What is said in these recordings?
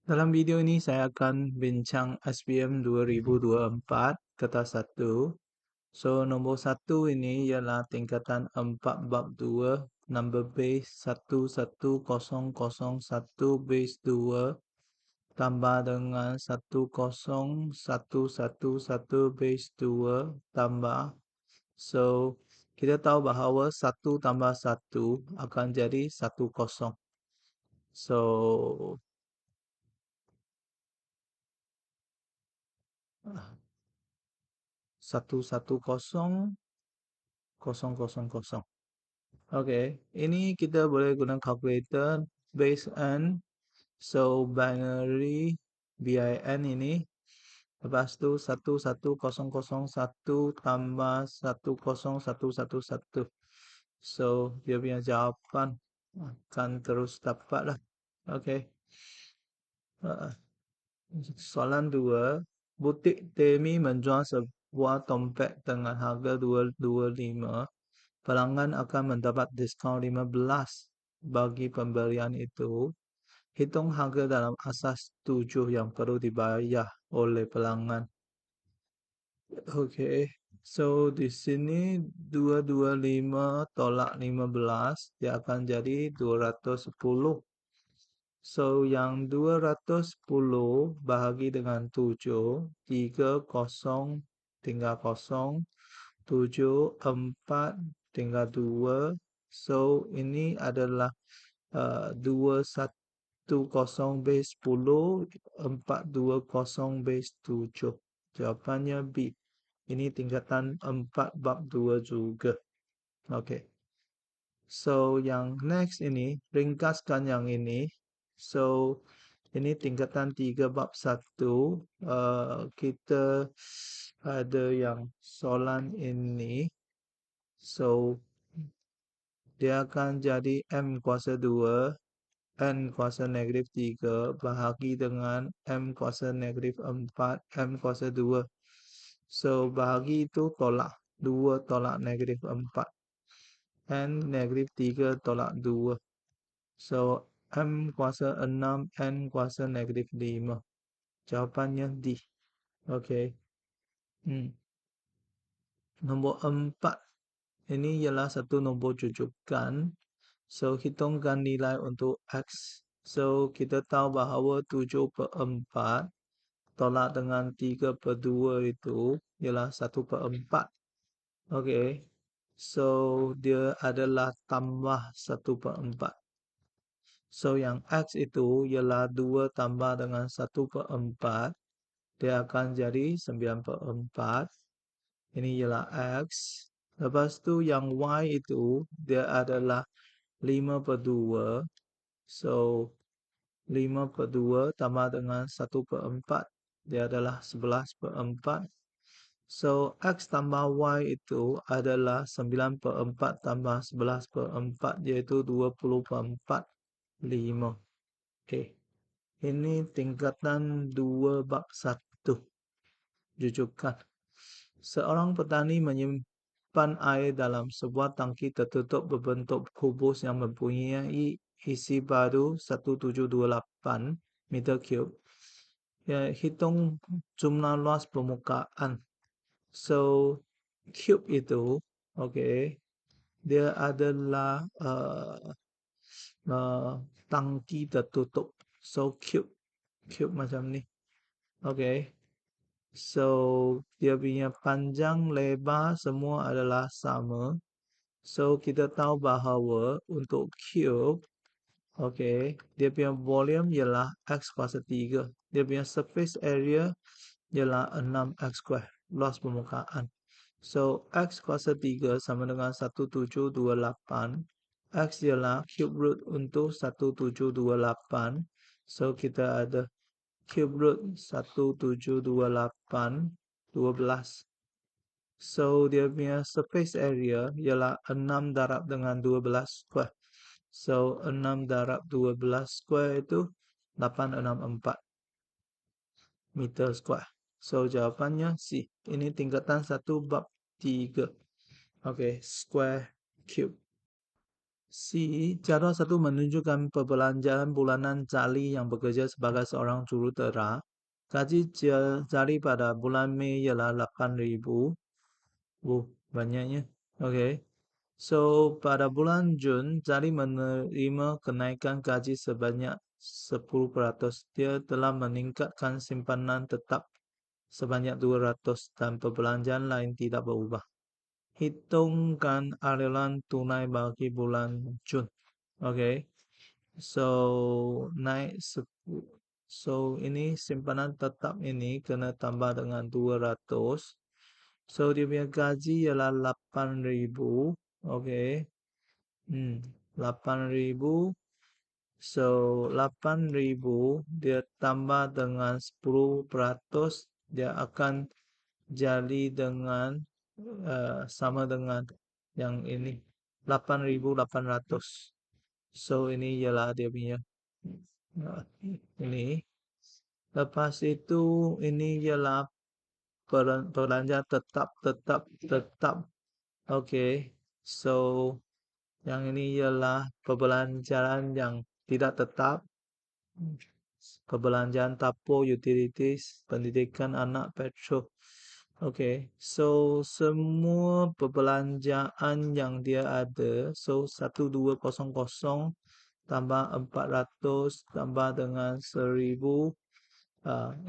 Dalam video ini saya akan bincang SPM 2024 kata 1. So, nombor 1 ini ialah tingkatan 4 bab 2, number base 11001 base 2 tambah dengan 10111 base 2 tambah. So, kita tahu bahawa 1 tambah 1 akan jadi 10. So, 110 000. Okey, ini kita boleh guna calculator base n. So binary bin ini, lepas tu 11001 tambah 10111. So dia punya jawapan akan terus dapat lah. Okey. Soalan 2, butik Temi menjual sebuah tompet dengan harga 225. Pelanggan akan mendapat diskaun 15 bagi pembelian itu. Hitung harga dalam asas 7 yang perlu dibayar oleh pelanggan. Okey. So di sini 225 tolak 15 dia akan jadi 210. So yang 210 bahagi dengan 7, 30 tinggal 0, 74 tinggal 2. So ini adalah 210 base 10, 420 base 7. Jawapannya B. Ini tingkatan 4 bab 2 juga. Okey. So yang next ini, ringkaskan yang ini. So ini tingkatan 3 bab 1. Kita ada yang soalan ini. So dia akan jadi M kuasa 2, N kuasa negatif 3 bahagi dengan M kuasa negatif 4, M kuasa 2. So bahagi itu tolak 2 tolak negatif 4. N negatif 3 tolak 2. So M kuasa 6, N kuasa negatif 5. Jawapannya D. Okey. Nombor 4. Ini ialah satu nombor jujukan. So, hitungkan nilai untuk X. So, kita tahu bahawa 7/4 tolak dengan 3/2 itu ialah 1/4. Okey. So, dia adalah tambah 1/4. So, yang X itu ialah 2 tambah dengan 1/4. Dia akan jadi 9/4. Ini ialah X. Lepas tu yang Y itu dia adalah 5/2. So 5/2 tambah dengan 1/4 dia adalah 11/4. So X tambah Y itu adalah 9/4 tambah 11/4 iaitu 20/4. 5. Okey. Ini tingkatan 2 bab 1. Jujukan. Seorang petani menyimpan air dalam sebuah tangki tertutup berbentuk kubus yang mempunyai isi padu 1728 meter cube. Ya, hitung jumlah luas permukaan. So, cube itu, okey, dia adalah tangki tertutup. So, cube macam ni. Okey. So, dia punya panjang, lebar semua adalah sama. So, kita tahu bahawa untuk cube, okey, dia punya volume ialah X kuasa 3. Dia punya surface area ialah 6X square, luas permukaan. So, X kuasa 3 sama dengan 1728. X ialah cube root untuk 1728. So, kita ada cube root 1728 12. So dia punya surface area ialah 6 darab dengan 12 square. So 6 darab 12 square itu 864 meter square. So jawapannya C. Ini tingkatan 1 bab 3. Okey, square cube. C. Cara satu menunjukkan perbelanjaan bulanan Charlie yang bekerja sebagai seorang jurutera. Gaji Charlie pada bulan Mei ialah 8.000. Banyaknya. Oke. So, pada bulan Jun, Charlie menerima kenaikan gaji sebanyak 10%. Dia telah meningkatkan simpanan tetap sebanyak 200 dan perbelanjaan lain tidak berubah. Hitungkan aliran tunai bagi bulan Jun. Okay, so naik so ini simpanan tetap ini kena tambah dengan 200. So dia punya gaji ialah 8.000. Okay, 8.000. So 8.000 dia tambah dengan 10%, dia akan jadi dengan sama dengan yang ini 8.800. So ini ialah dia punya ini. Lepas itu ini ialah belanja tetap. Oke. So yang ini ialah perbelanjaan yang tidak tetap. Perbelanjaan tapo, utilities, pendidikan anak, petrol. Okay, so semua perbelanjaan yang dia ada, so 1200 tambah 400 tambah dengan 1.000,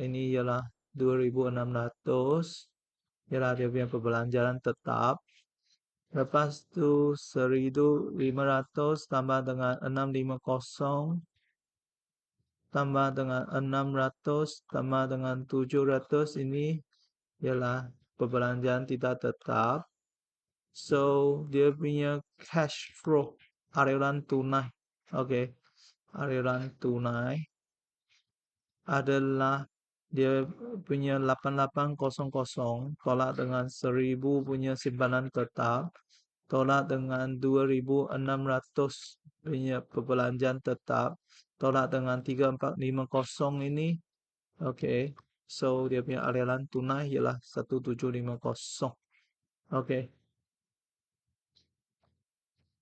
ini ialah 2.600, ialah dia punya perbelanjaan tetap. Lepas tu 1.500 tambah dengan 650 tambah dengan 600 tambah dengan 700, ini ialah perbelanjaan tidak tetap. So dia punya cash flow, aliran tunai. Okay, aliran tunai adalah dia punya 8800 tolak dengan 1.000 punya simpanan tetap, tolak dengan 2.600 punya perbelanjaan tetap, tolak dengan 3450 ini. Okay, so dia punya aliran tunai ialah 1750. Okay,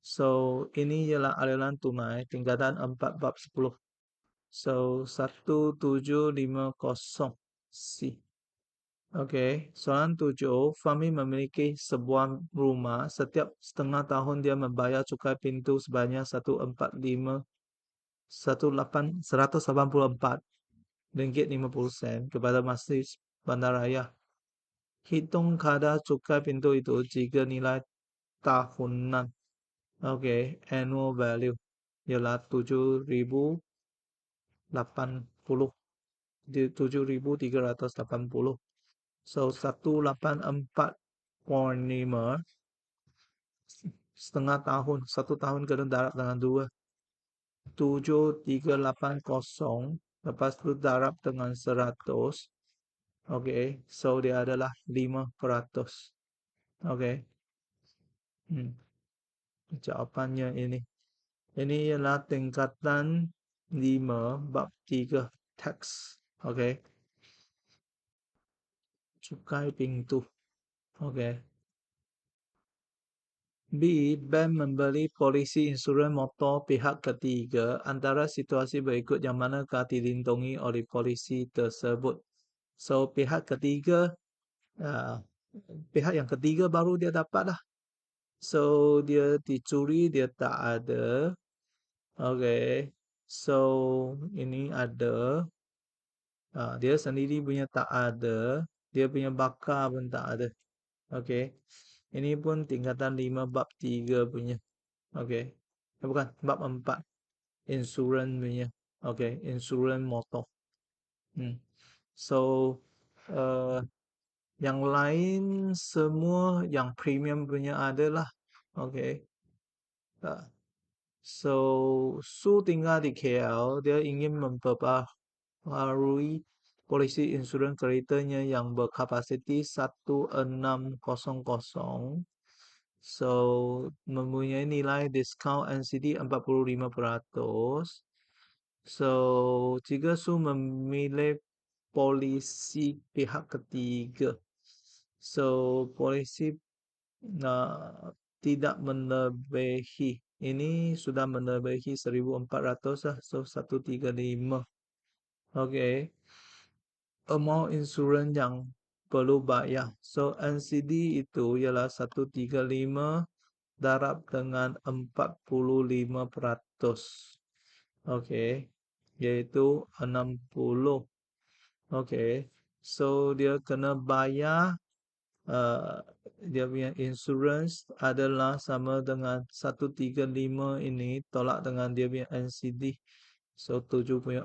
so ini ialah aliran tunai tingkatan 4 bab 10. So 1750 C. Okay, soalan 7. Fahmi memiliki sebuah rumah. Setiap setengah tahun dia membayar cukai pintu sebanyak 184 ringgit 50 sen kepada masjid bandaraya. Hitung kadar cukai pintu itu jika nilai tahunan. Okay, annual value ialah 7.380. So 184.5 setengah tahun, 1 tahun kena darab dengan 2, 7.380, lepas tu darab dengan 100. Okay, so dia adalah 5%. Okay, jawapannya ini. Ini ialah tingkatan 5 bab 3 tax. Okay, cukai pintu. Okay. B. Bank membeli polisi insurans motor pihak ketiga antara situasi berikut yang manakah dilindungi oleh polisi tersebut. So, pihak ketiga, pihak yang ketiga baru dia dapat lah. So, dia dicuri, dia tak ada. Okay. So, ini ada. Dia sendiri punya tak ada. Dia punya bakar pun tak ada. Okay. Ini pun tingkatan 5 bab 3 punya. Okay. Bukan, bab 4. Insurans punya. Okay. Insurans motor. So, yang lain semua yang premium punya adalah. Okay. So, Su tinggal di KL. Dia ingin memperbaharui polisi insurans keretanya yang berkapasiti 1600. So, mempunyai nilai diskaun NCD 45%. So, jika Su memilih polisi pihak ketiga, so polisi tidak melebihi ini sudah melebihi 1.400 lah. So 135. Oke. Amount insurans yang perlu bayar. So NCD itu ialah 135 darab dengan 45%. Oke. Yaitu 60. Oke. So dia kena bayar uh, dia punya insurans adalah sama dengan 135 ini tolak dengan dia punya NCD. So 7.4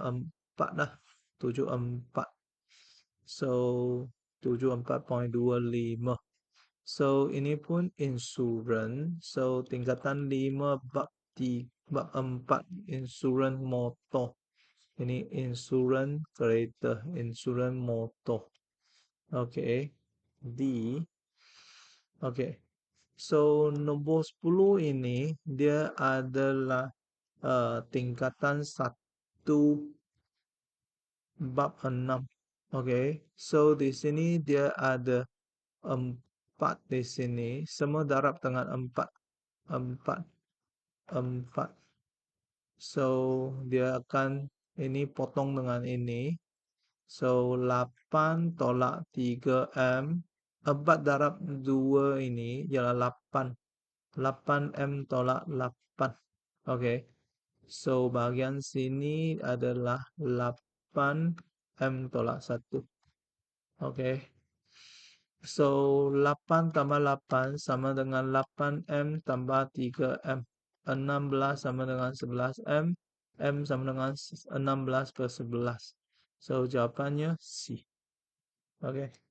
lah. 74. So 74.25. So ini pun insurans. So tingkatan 5 bab 4 insurans motor. Ini insurans kereta, insurans motor. Okay. D. Okay. So nombor 10 ini dia adalah tingkatan 1 bab 6. Okay. So di sini dia ada 4 di sini. Semua darab dengan 4. 4. 4. So dia akan ini potong dengan ini. So 8 tolak 3M. 4 darab 2 ini ialah 8. 8M tolak 8. Okay. So bahagian sini adalah 8M tolak 1. Okay. So 8 tambah 8 sama dengan 8M tambah 3M. 16 sama dengan 11M. M sama dengan 16 per 11. So jawapannya C. Okay.